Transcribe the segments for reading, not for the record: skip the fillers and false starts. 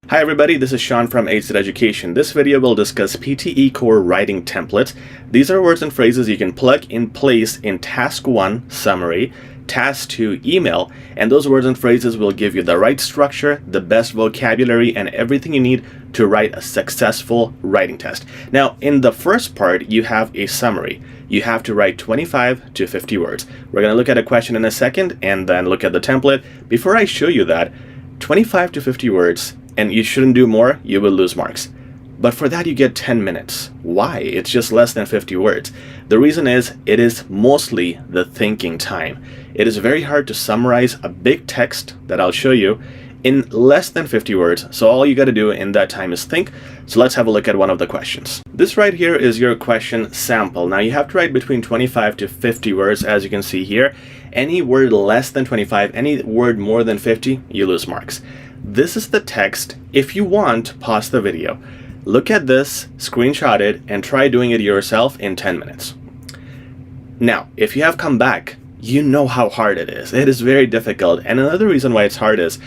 Hi everybody, this is Sean from HZad Education. This video will discuss PTE Core writing templates. These are words and phrases you can plug in place in Task 1, Summary, Task 2, Email, and those words and phrases will give you the right structure, the best vocabulary, and everything you need to write a successful writing test. Now, in the first part, you have a summary. You have to write 25 to 50 words. We're going to look at a question in a second and then look at the template. Before I show you that, 25 to 50 words, and you shouldn't do more, you will lose marks. But for that, you get 10 minutes. Why? It's just less than 50 words. The reason is, it is mostly the thinking time. It is very hard to summarize a big text that I'll show you in less than 50 words. So all you got to do in that time is think. So let's have a look at one of the questions. This right here is your question sample. Now you have to write between 25 to 50 words, as you can see here. Any word less than 25, any word more than 50, you lose marks. This is the text. If you want, pause the video. Look at this, screenshot it, and try doing it yourself in 10 minutes. Now, if you have come back, you know how hard it is. It is very difficult. And another reason why it's hard is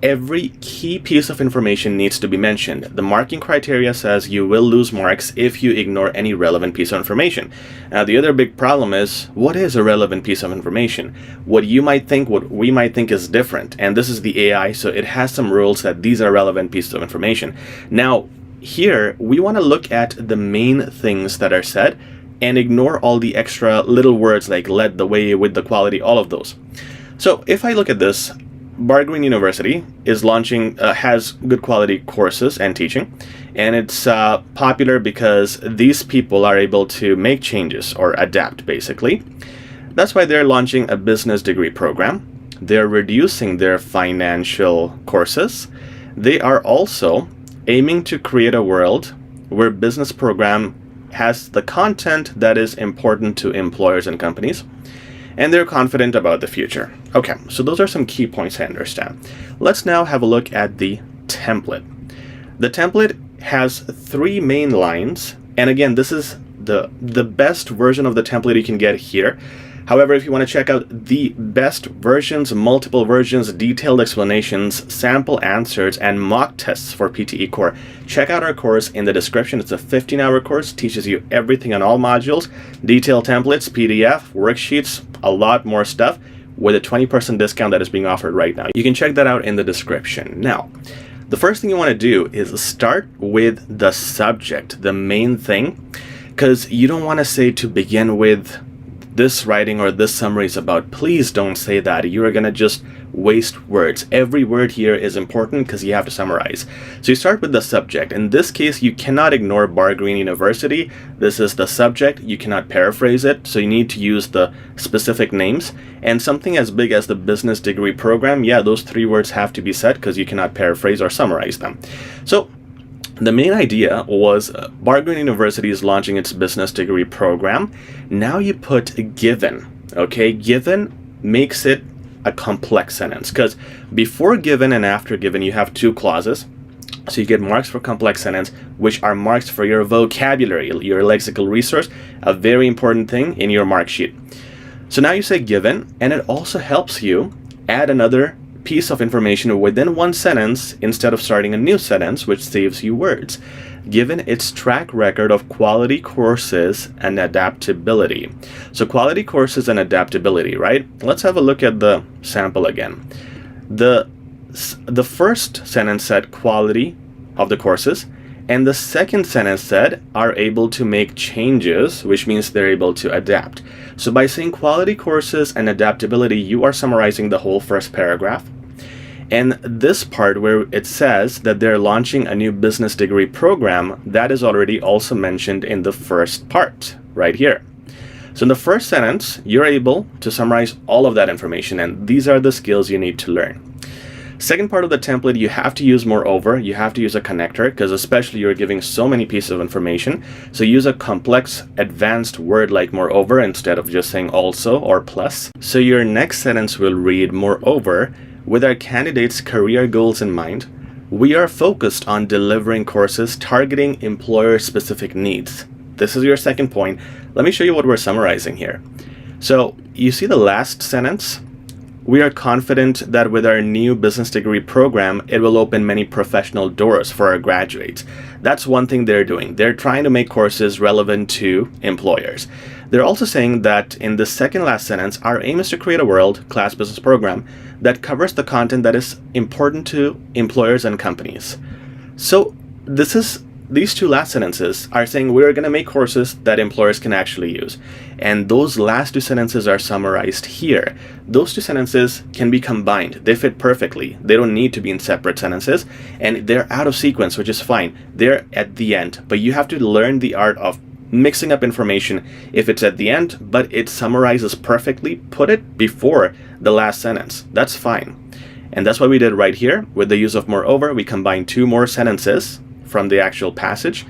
every key piece of information needs to be mentioned. The marking criteria says you will lose marks if you ignore any relevant piece of information. Now, the other big problem is, what is a relevant piece of information? What you might think, what we might think is different. And this is the AI, so it has some rules that these are relevant pieces of information. Now, here, we want to look at the main things that are said and ignore all the extra little words like led the way, with the quality, all of those. So if I look at this, Bargreen University is launching, has good quality courses and teaching, and it's popular because these people are able to make changes or adapt, basically. That's why they're launching a business degree program. They're reducing their financial courses. They are also aiming to create a world where business program has the content that is important to employers and companies. And they're confident about the future. Okay, so those are some key points I understand. Let's now have a look at the template. The template has 3 main lines, and again, this is the best version of the template you can get here. However, if you want to check out the best versions, multiple versions, detailed explanations, sample answers, and mock tests for PTE Core, check out our course in the description. It's a 15-hour course, teaches you everything on all modules, detailed templates, PDF, worksheets, a lot more stuff with a 20% discount that is being offered right now. You can check that out in the description. Now, the first thing you want to do is start with the subject, the main thing, because you don't want to say to begin with, this writing or this summary is about. Please don't say that. You're going to just waste words. Every word here is important because you have to summarize. So you start with the subject. In this case, you cannot ignore Bargreen University. This is the subject. You cannot paraphrase it. So you need to use the specific names. And something as big as the business degree program, yeah, those 3 words have to be said because you cannot paraphrase or summarize them. So the main idea was Bargreen University is launching its business degree program. Now you put given, okay? Given makes it a complex sentence because before given and after given, you have 2 clauses. So you get marks for complex sentence, which are marks for your vocabulary, your lexical resource, a very important thing in your mark sheet. So now you say given, and it also helps you add another piece of information within one sentence instead of starting a new sentence, which saves you words. Given its track record of quality courses and adaptability. So quality courses and adaptability, right? Let's have a look at the sample again. The first sentence said quality of the courses, and the second sentence said are able to make changes, which means they're able to adapt. So by saying quality courses and adaptability, you are summarizing the whole first paragraph. And this part where it says that they're launching a new business degree program, that is already also mentioned in the first part right here. So in the first sentence, you're able to summarize all of that information, and these are the skills you need to learn. Second part of the template, you have to use moreover. You have to use a connector because especially you're giving so many pieces of information. So use a complex, advanced word like moreover instead of just saying also or plus. So your next sentence will read, moreover, with our candidates' career goals in mind, we are focused on delivering courses targeting employer-specific needs. This is your second point. Let me show you what we're summarizing here. So you see the last sentence? We are confident that with our new business degree program, it will open many professional doors for our graduates. That's one thing they're doing. They're trying to make courses relevant to employers. They're also saying that in the second last sentence, our aim is to create a world-class business program that covers the content that is important to employers and companies. So these two last sentences are saying we're going to make courses that employers can actually use. And those last two sentences are summarized here. Those two sentences can be combined. They fit perfectly. They don't need to be in separate sentences. And they're out of sequence, which is fine. They're at the end. But you have to learn the art of mixing up information if it's at the end, but it summarizes perfectly. Put it before the last sentence. That's fine. And that's what we did right here. With the use of moreover, we combined two more sentences from the actual passage.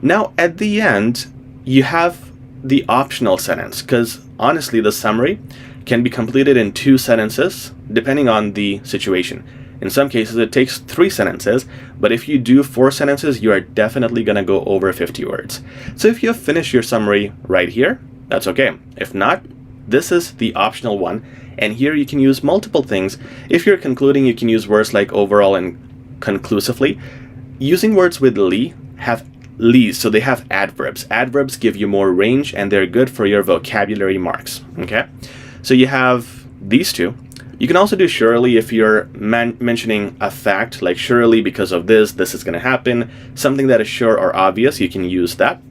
Now at the end, you have the optional sentence, because honestly, the summary can be completed in 2 sentences, depending on the situation. In some cases, it takes 3 sentences, but if you do 4 sentences, you are definitely going to go over 50 words. So if you have finished your summary right here, that's okay. If not, this is the optional one. And here you can use multiple things. If you're concluding, you can use words like overall and conclusively. Using words with "ly" have "lys," so they have adverbs. Adverbs give you more range and they're good for your vocabulary marks. Okay, so you have these two. You can also do surely if you're mentioning a fact, like surely because of this is going to happen. Something that is sure or obvious, you can use that.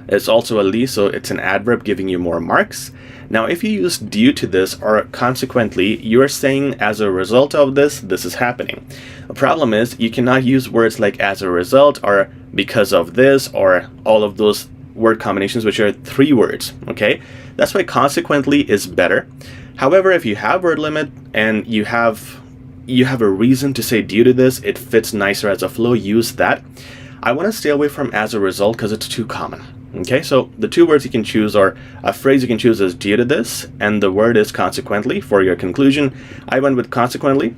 It's also a "ly," so it's an adverb giving you more marks. Now, if you use due to this or consequently, you're saying as a result of this is happening. The problem is you cannot use words like as a result or because of this or all of those word combinations, which are 3 words, okay? That's why consequently is better. However, if you have word limit and you have a reason to say due to this, it fits nicer as a flow, use that. I want to stay away from as a result because it's too common. Okay, so the 2 words you can choose, or a phrase you can choose, is due to this, and the word is consequently for your conclusion. I went with consequently,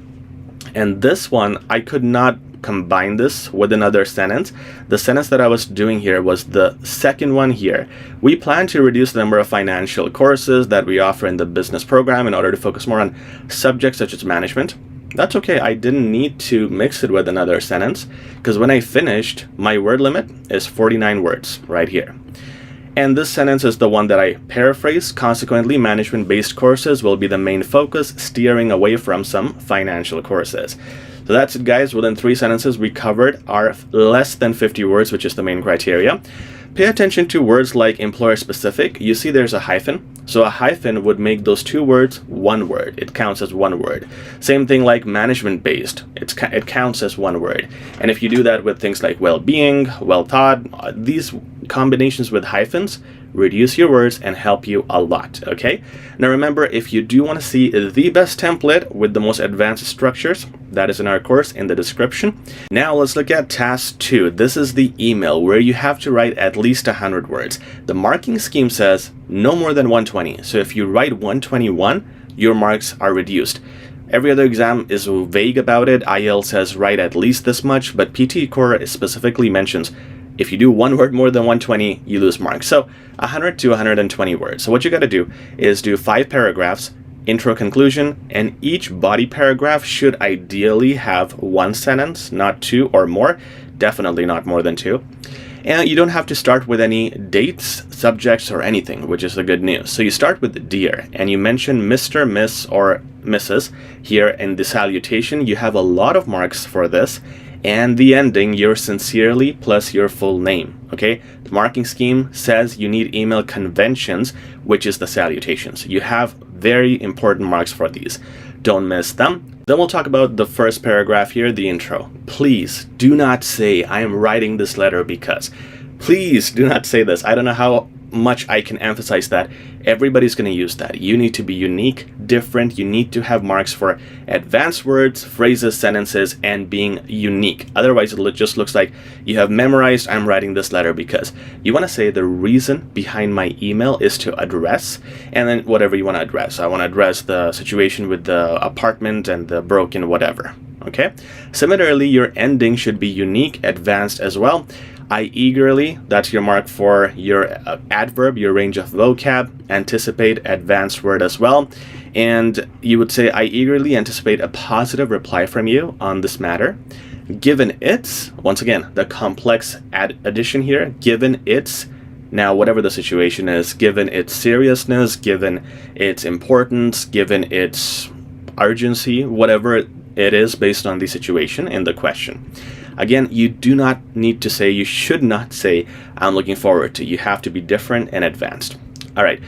and this one, I could not combine this with another sentence. The sentence that I was doing here was the second one here. We plan to reduce the number of financial courses that we offer in the business program in order to focus more on subjects such as management. That's okay, I didn't need to mix it with another sentence, because when I finished, my word limit is 49 words right here. And this sentence is the one that I paraphrased. Consequently, management-based courses will be the main focus, steering away from some financial courses. So that's it, guys. Within 3 sentences, we covered our less than 50 words, which is the main criteria. Pay attention to words like employer-specific. You see there's a hyphen. So a hyphen would make those 2 words 1 word. It counts as 1 word. Same thing like management-based. It counts as 1 word. And if you do that with things like well-being, well-thought, these combinations with hyphens reduce your words and help you a lot, okay? Now remember, if you do want to see the best template with the most advanced structures, that is in our course in the description. Now let's look at task 2. This is the email where you have to write at least 100 words. The marking scheme says no more than 120. So if you write 121, your marks are reduced. Every other exam is vague about it. IELTS says write at least this much, but PTE Core specifically mentions if you do 1 word more than 120, you lose marks. So 100 to 120 words. So what you got to do is do 5 paragraphs, intro, conclusion, and each body paragraph should ideally have 1 sentence, not 2 or more. Definitely not more than 2. And you don't have to start with any dates, subjects, or anything, which is the good news. So you start with dear, and you mention Mr., Miss, or Mrs. here in the salutation. You have a lot of marks for this. And the ending, your sincerely plus your full name, okay? The marking scheme says you need email conventions, which is the salutations. You have very important marks for these. Don't miss them. Then we'll talk about the first paragraph here, the intro. Please do not say, I am writing this letter because. Please do not say this. I don't know how much I can emphasize that. Everybody's going to use that. You need to be unique, different. You need to have marks for advanced words, phrases, sentences, and being unique. Otherwise, it just looks like you have memorized, I'm writing this letter because. You want to say the reason behind my email is to address, and then whatever you want to address. I want to address the situation with the apartment and the broken whatever. Okay? Similarly, your ending should be unique, advanced as well. I eagerly, that's your mark for your adverb, your range of vocab, anticipate, advanced word as well. And you would say, I eagerly anticipate a positive reply from you on this matter. Given its, once again, the complex addition here, given its, now whatever the situation is, given its seriousness, given its importance, given its urgency, whatever it is based on the situation in the question. Again, you do not need to say, you should not say, I'm looking forward to. You have to be different and advanced. All right,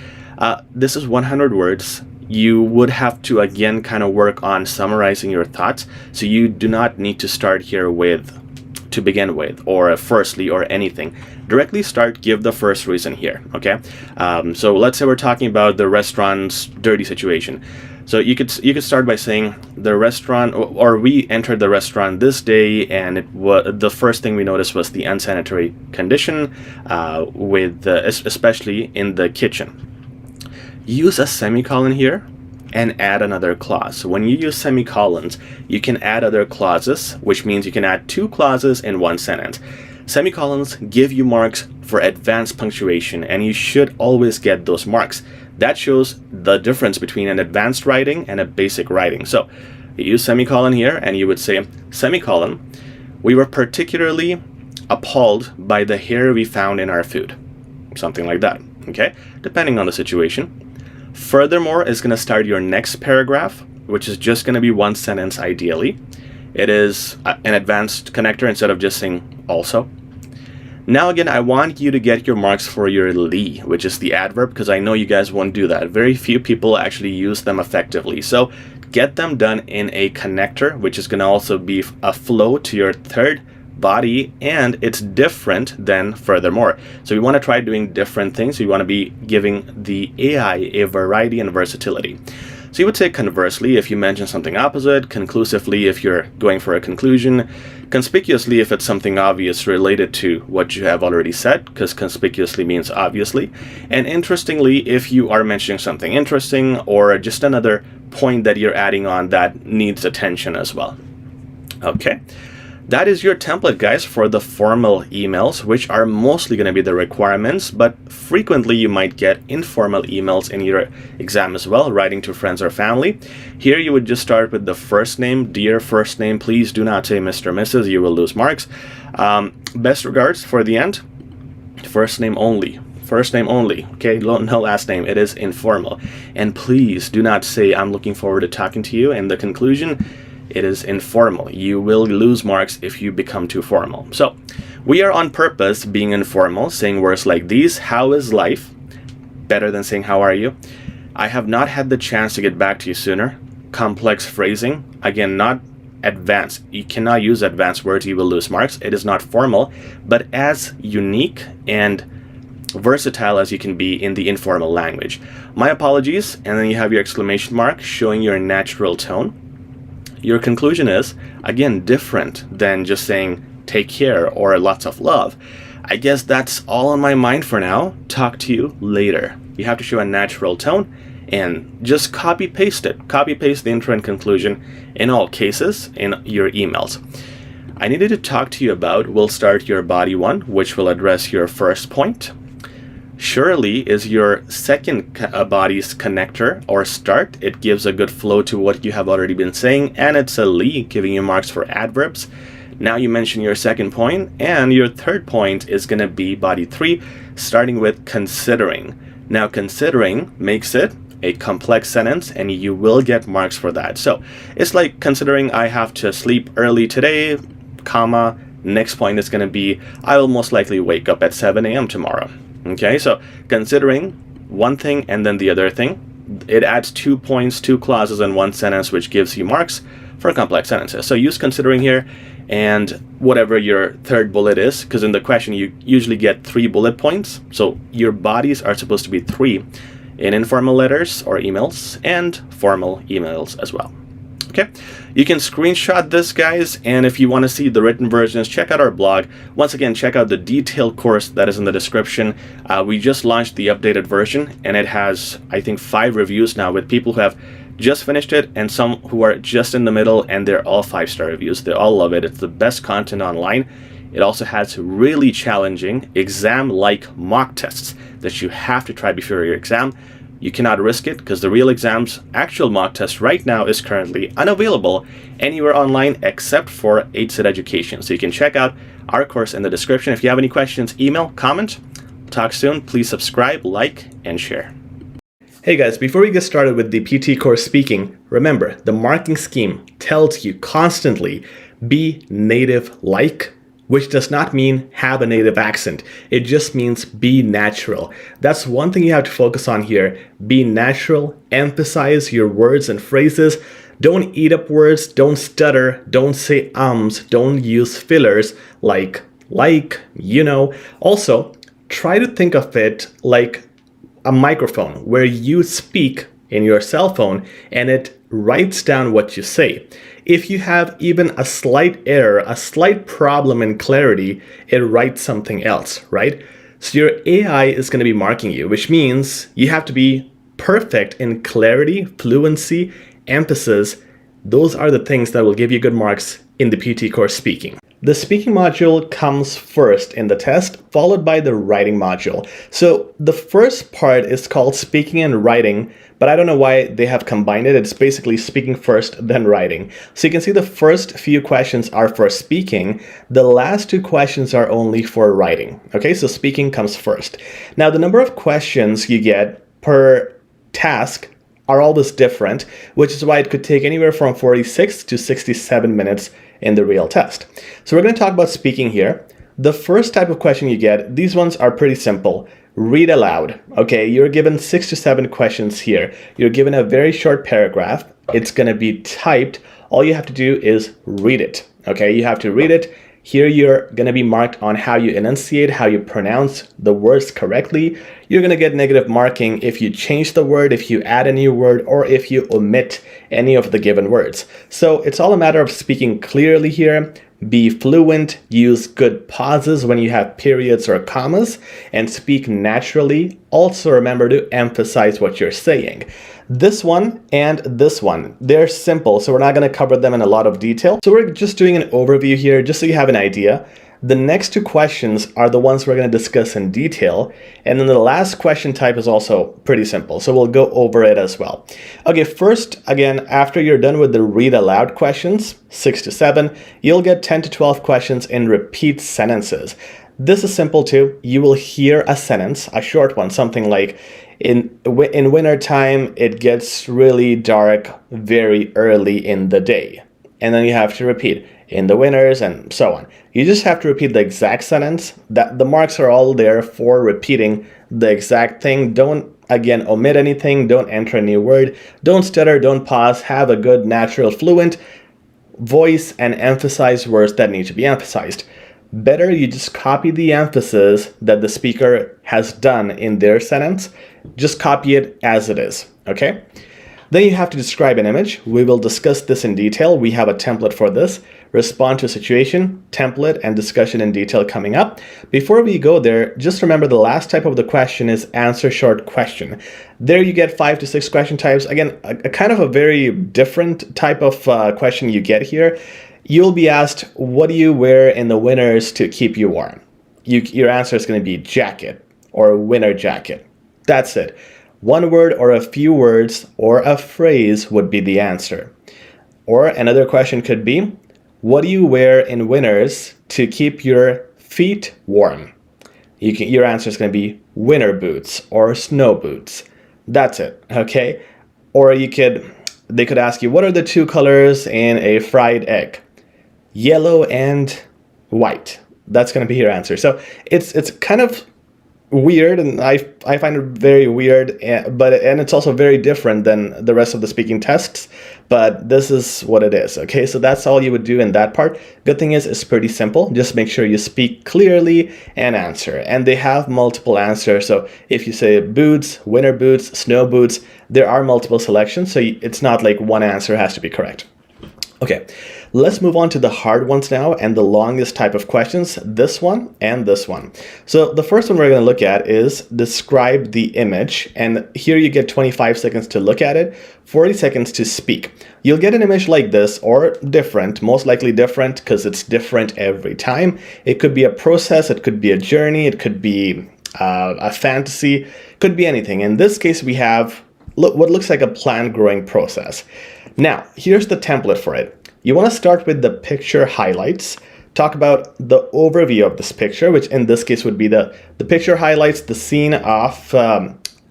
this is 100 words. You would have to, again, kind of work on summarizing your thoughts. So you do not need to start here with, to begin with, or firstly, or anything. Directly start, give the first reason here, okay? So let's say we're talking about the restaurant's dirty situation. So you could start by saying the restaurant, or we entered the restaurant this day, and it was the first thing we noticed was the unsanitary condition, especially in the kitchen. Use a semicolon here and add another clause. So when you use semicolons, you can add other clauses, which means you can add 2 clauses in one sentence. Semicolons give you marks for advanced punctuation, and you should always get those marks. That shows the difference between an advanced writing and a basic writing. So you use semicolon here, and you would say, semicolon, we were particularly appalled by the hair we found in our food. Something like that, okay? Depending on the situation. Furthermore is going to start your next paragraph, which is just going to be one sentence ideally. It is an advanced connector instead of just saying also. Now again, I want you to get your marks for your li, which is the adverb, because I know you guys won't do that. Very few people actually use them effectively. So get them done in a connector, which is going to also be a flow to your third body, and it's different than furthermore. So we want to try doing different things. We want to be giving the AI a variety and versatility. So you would say conversely if you mention something opposite, conclusively if you're going for a conclusion, conspicuously if it's something obvious related to what you have already said, because conspicuously means obviously, and interestingly if you are mentioning something interesting or just another point that you're adding on that needs attention as well. Okay. That is your template, guys, for the formal emails, which are mostly going to be the requirements, but frequently you might get informal emails in your exam as well, writing to friends or family. Here you would just start with the first name, dear first name. Please do not say Mr. Mrs. You will lose marks. Best regards for the end, first name only. First name only, okay? No last name. It is informal. And please do not say, I'm looking forward to talking to you. And the conclusion, it is informal. You will lose marks if you become too formal. So we are on purpose being informal, saying words like these. How is life? Better than saying how are you? I have not had the chance to get back to you sooner. Complex phrasing. Again, not advanced. You cannot use advanced words. You will lose marks. It is not formal, but as unique and versatile as you can be in the informal language. My apologies. And then you have your exclamation mark showing your natural tone. Your conclusion is, again, different than just saying take care or lots of love. I guess that's all on my mind for now. Talk to you later. You have to show a natural tone and just copy paste it. Copy paste the intro and conclusion in all cases in your emails. I needed to talk to you about, we'll start your body one, which will address your first point. Surely is your second body's connector or start. It gives a good flow to what you have already been saying, and it's a li, giving you marks for adverbs. Now you mention your second point, and your third point is going to be body 3, starting with considering. Now considering makes it a complex sentence, and you will get marks for that. So it's like considering I have to sleep early today, comma, next point is going to be I will most likely wake up at 7 a.m. tomorrow. Okay, so considering one thing and then the other thing, it adds 2 points, 2 clauses in one sentence, which gives you marks for complex sentences. So use considering here and whatever your third bullet is, because in the question you usually get 3 bullet points. So your bodies are supposed to be 3 in informal letters or emails and formal emails as well. Okay, you can screenshot this, guys, and if you want to see the written versions, check out our blog. Once again, check out the detailed course that is in the description. We just launched the updated version, and it has, I think, 5 reviews now with people who have just finished it and some who are just in the middle, and they're all 5-star reviews. They all love it. It's the best content online. It also has really challenging exam-like mock tests that you have to try before your exam. You cannot risk it because the real exam's actual mock test right now is currently unavailable anywhere online except for HZad Education. So you can check out our course in the description. If you have any questions, email, comment. Talk soon. Please subscribe, like, and share. Hey guys, before we get started with the PTE Core Speaking, remember the marking scheme tells you constantly be native-like, which does not mean have a native accent. It just means be natural. That's one thing you have to focus on here. Be natural, emphasize your words and phrases. Don't eat up words, don't stutter, don't say ums, don't use fillers like, you know. Also, try to think of it like a microphone where you speak in your cell phone and it writes down what you say. If you have even a slight error, a slight problem in clarity, it writes something else, right? So your AI is going to be marking you, which means you have to be perfect in clarity, fluency, emphasis. Those are the things that will give you good marks in the PTE Core Speaking. The speaking module comes first in the test, followed by the writing module. So the first part is called speaking and writing, but I don't know why they have combined it. It's basically speaking first, then writing. So you can see the first few questions are for speaking. The last two questions are only for writing. Okay, so speaking comes first. Now the number of questions you get per task are always different, which is why it could take anywhere from 46 to 67 minutes in the real test. So we're going to talk about speaking here. The first type of question you get, these ones are pretty simple. Read aloud. Okay, you're given 6 to 7 questions here. You're given a very short paragraph. It's going to be typed. All you have to do is read it. Okay, you have to read it. Here you're going to be marked on how you enunciate, how you pronounce the words correctly. You're going to get negative marking if you change the word, if you add a new word, or if you omit any of the given words. So it's all a matter of speaking clearly here. Be fluent, use good pauses when you have periods or commas, and speak naturally. Also remember to emphasize what you're saying. This one and this one, they're simple, so we're not going to cover them in a lot of detail. So we're just doing an overview here just so you have an idea. The next two questions are the ones we're going to discuss in detail. And then the last question type is also pretty simple, so we'll go over it as well. Okay, first, again, after you're done with the read aloud questions, 6 to 7, you'll get 10 to 12 questions in repeat sentences. This is simple too. You will hear a sentence, a short one, something like, in winter time, it gets really dark very early in the day. And then you have to repeat in the winters and so on. You just have to repeat the exact sentence. That the marks are all there for repeating the exact thing. Don't, again, omit anything. Don't enter a new word. Don't stutter. Don't pause. Have a good, natural, fluent voice and emphasize words that need to be emphasized. Better you just copy the emphasis that the speaker has done in their sentence. Just copy it as it is, okay? Then you have to describe an image. We will discuss this in detail. We have a template for this. Respond to a situation, template, and discussion in detail coming up. Before we go there, just remember the last type of the question is answer short question. There you get 5 to 6 question types. Again, a kind of a very different type of question you get here. You'll be asked, what do you wear in the winters to keep you warm? Your answer is going to be jacket or winter jacket. That's it. One word or a few words or a phrase would be the answer. Or another question could be, what do you wear in winters to keep your feet warm? Your answer is going to be winter boots or snow boots. That's it, okay? Or they could ask you, what are the 2 colors in a fried egg? Yellow and white. That's going to be your answer. So it's kind of weird, and I find it very weird, and it's also very different than the rest of the speaking tests, but this is what it is. Okay, so that's all you would do in that part. Good thing is it's pretty simple. Just make sure you speak clearly and answer, and they have multiple answers. So if you say boots, winter boots, snow boots, there are multiple selections, so it's not like one answer has to be correct. Okay, let's move on to the hard ones now and the longest type of questions, this one and this one. So the first one we're going to look at is describe the image, and here you get 25 seconds to look at it, 40 seconds to speak. You'll get an image like this or different, most likely different because it's different every time. It could be a process, it could be a journey, it could be a fantasy, could be anything. In this case, we have what looks like a plant growing process. Now, here's the template for it. You want to start with the picture highlights, talk about the overview of this picture, which in this case would be the picture highlights the scene of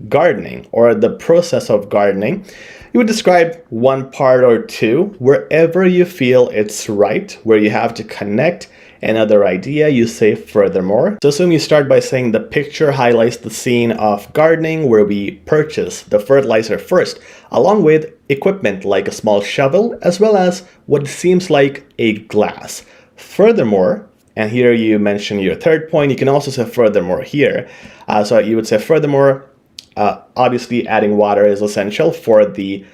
gardening or the process of gardening. You would describe one part or two wherever you feel it's right, where you have to connect another idea, you say furthermore. So assume you start by saying the picture highlights the scene of gardening where we purchase the fertilizer first, along with equipment like a small shovel, as well as what seems like a glass. Furthermore, and here you mention your third point, you can also say furthermore here. So you would say furthermore, obviously adding water is essential for the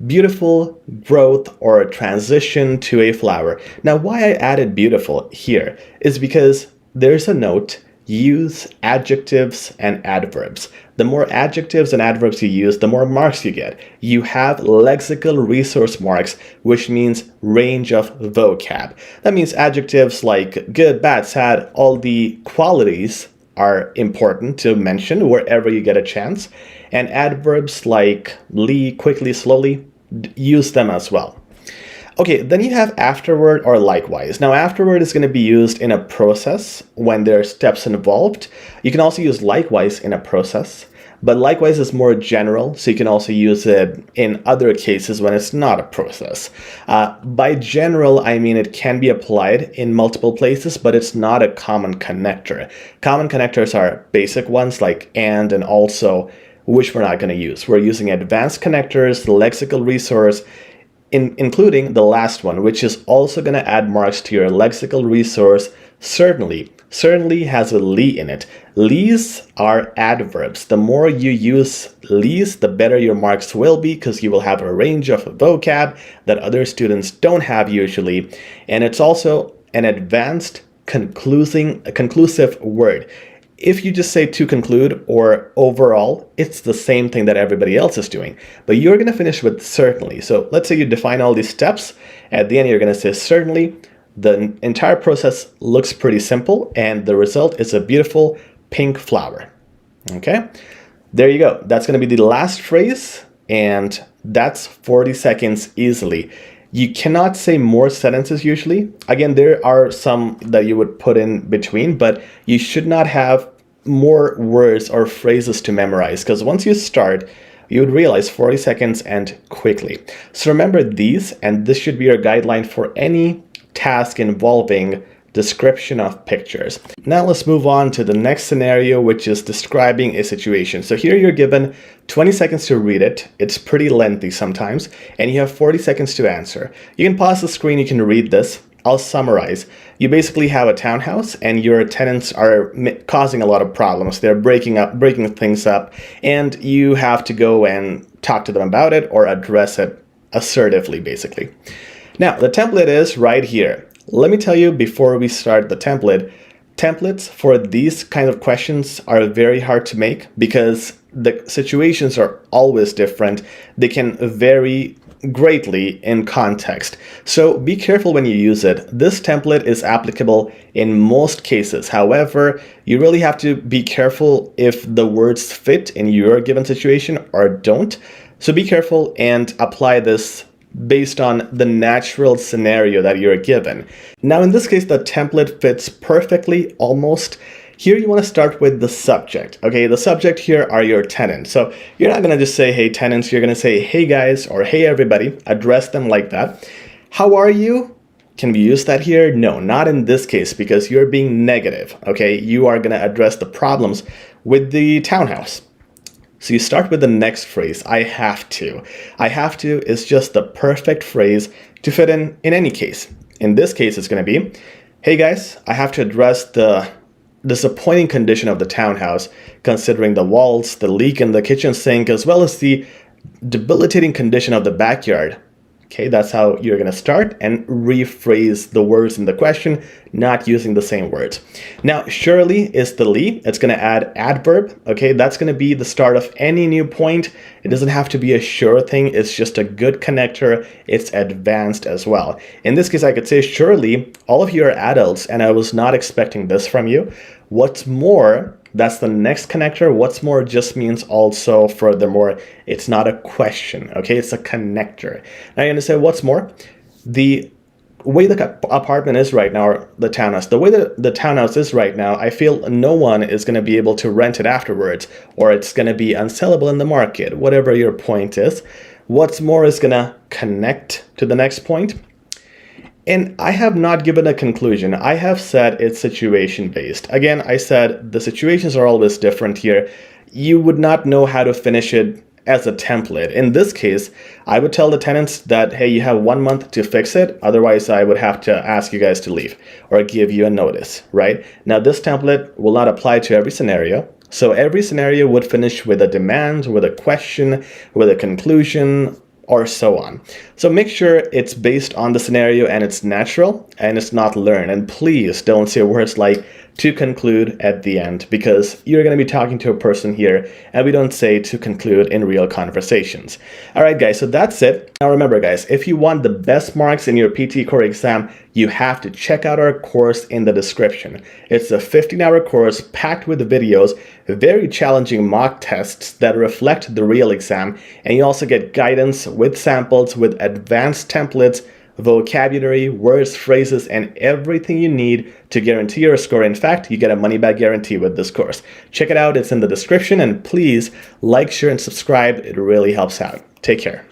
beautiful growth or transition to a flower. Now, why I added beautiful here is because there's a note, use adjectives and adverbs. The more adjectives and adverbs you use, the more marks you get. You have lexical resource marks, which means range of vocab. That means adjectives like good, bad, sad, all the qualities are important to mention wherever you get a chance. And adverbs like quickly, slowly, use them as well. Okay, then you have afterward or likewise. Now, afterward is going to be used in a process when there are steps involved. You can also use likewise in a process, but likewise is more general, so you can also use it in other cases when it's not a process. By general, I mean it can be applied in multiple places, but it's not a common connector. Common connectors are basic ones like and also, which we're not going to use. We're using advanced connectors, the lexical resource, including the last one, which is also going to add marks to your lexical resource, certainly. Certainly has a ly in it. Lys are adverbs. The more you use lys, the better your marks will be, because you will have a range of vocab that other students don't have usually. And it's also an advanced conclusive word. If you just say to conclude or overall, it's the same thing that everybody else is doing. But you're going to finish with certainly. So let's say you define all these steps. At the end, you're going to say certainly. The entire process looks pretty simple, and the result is a beautiful pink flower. Okay, there you go. That's going to be the last phrase, and that's 40 seconds easily. You cannot say more sentences usually. Again, there are some that you would put in between, but you should not have more words or phrases to memorize, because once you start, you would realize 40 seconds and quickly. So remember these, and this should be your guideline for any task involving description of pictures. Now let's move on to the next scenario, which is describing a situation. So here you're given 20 seconds to read it. It's pretty lengthy sometimes, and you have 40 seconds to answer. You can pause the screen, you can read this. I'll summarize. You basically have a townhouse, and your tenants are causing a lot of problems. They're breaking things up, and you have to go and talk to them about it or address it assertively, basically. Now, the template is right here. Let me tell you before we start the templates for these kind of questions are very hard to make because the situations are always different. They can vary greatly in context. So be careful when you use it. This template is applicable in most cases. However, you really have to be careful if the words fit in your given situation or don't. So be careful and apply this based on the natural scenario that you're given. Now, in this case, the template fits perfectly, almost. Here you want to start with the subject. Okay, the subject here are your tenants. So you're not going to just say, hey, tenants. You're going to say, hey, guys, or hey, everybody. Address them like that. How are you? Can we use that here? No, not in this case, because you're being negative. Okay, you are going to address the problems with the townhouse. So you start with the next phrase, I have to. I have to is just the perfect phrase to fit in any case. In this case, it's going to be, hey guys, I have to address the disappointing condition of the townhouse, considering the walls, the leak in the kitchen sink, as well as the debilitating condition of the backyard. Okay, that's how you're going to start and rephrase the words in the question, not using the same words. Now, surely is the ly. It's going to add adverb. Okay, that's going to be the start of any new point. It doesn't have to be a sure thing. It's just a good connector. It's advanced as well. In this case, I could say, surely all of you are adults, and I was not expecting this from you. What's more, That's the next connector. What's more just means also, furthermore, it's not a question, okay? It's a connector. Now you're gonna say, what's more? The way the apartment is right now, or the townhouse, the way that the townhouse is right now, I feel no one is going to be able to rent it afterwards, or it's going to be unsellable in the market, whatever your point is. What's more is going to connect to the next point. And I have not given a conclusion. I have said it's situation based. Again, I said the situations are always different here. You would not know how to finish it as a template. In this case, I would tell the tenants that, hey, you have 1 month to fix it. Otherwise, I would have to ask you guys to leave or give you a notice, right? Now, this template will not apply to every scenario. So every scenario would finish with a demand, with a question, with a conclusion, or so on. So make sure it's based on the scenario and it's natural and it's not learned. And please don't say words like to conclude at the end, because you're going to be talking to a person here and we don't say to conclude in real conversations. All right, guys, so that's it. Now remember, guys, if you want the best marks in your PTE Core exam, you have to check out our course in the description. It's a 15-hour course packed with videos, very challenging mock tests that reflect the real exam, and you also get guidance with samples, with advanced templates, vocabulary, words, phrases, and everything you need to guarantee your score. In fact, you get a money-back guarantee with this course. Check it out, it's in the description, and please like, share, and subscribe. It really helps out. Take care.